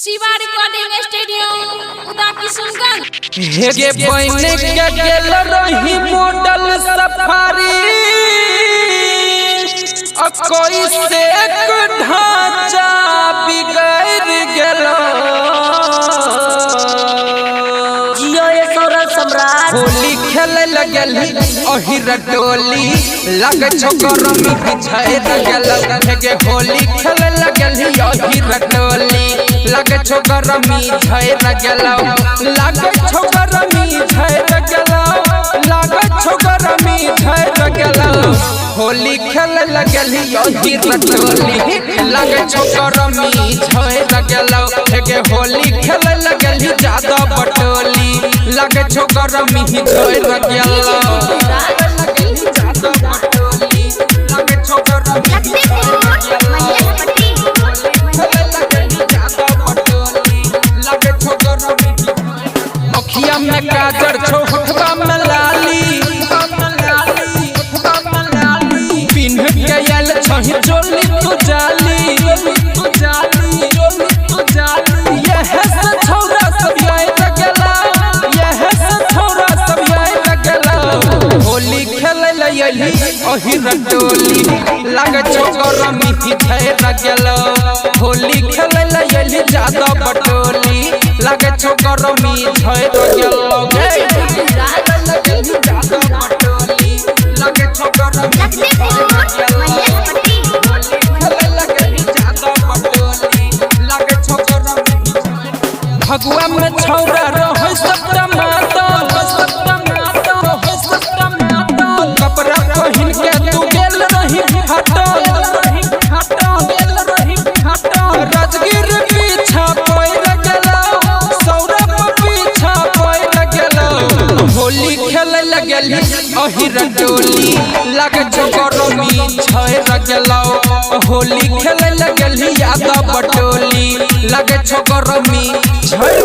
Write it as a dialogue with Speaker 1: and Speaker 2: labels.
Speaker 1: Shiva recording studio उदा किशनगंज।
Speaker 2: हेगे बने के गेल रही मॉडल सफारी कोई से एक ढांचा बिगड़ गेलो होली खेले लगल अहिर डोली लग छोकरमी बिछाए लगल हेगे होली खेले लगल अहिर डोली लग छोकरमी झय लगल लग छोकरमी झय लगल लग छोकरमी झय लगल होली खेले लगल अहिर डोली लग छोकरमी झय लगल हेगे होली खेले लगल ज्यादा बटोली लग छोकरमी झय लगल अखिया में गाजर छो होठवा में लाली पिन्ह के आयल छही चोली तू जाली यह से छौरा सब आए लगला यह से छौरा सब आए लगला होली खेले लयली अहिर डोली लग छोकरमी झय लगल होली खेले लयली ज्यादा बटोली लग छोकरमी झय भगवा में छौरा रह कपड़ा पहिन के तू गेल रही राजगीर पीछा पड़ गेला सौरभ पीछा पड़ गेला होली खेले लगल अहिर डोली लग छोकरमी झय लगल होली खेले लगल यादव बटोली लग छोकरमी झय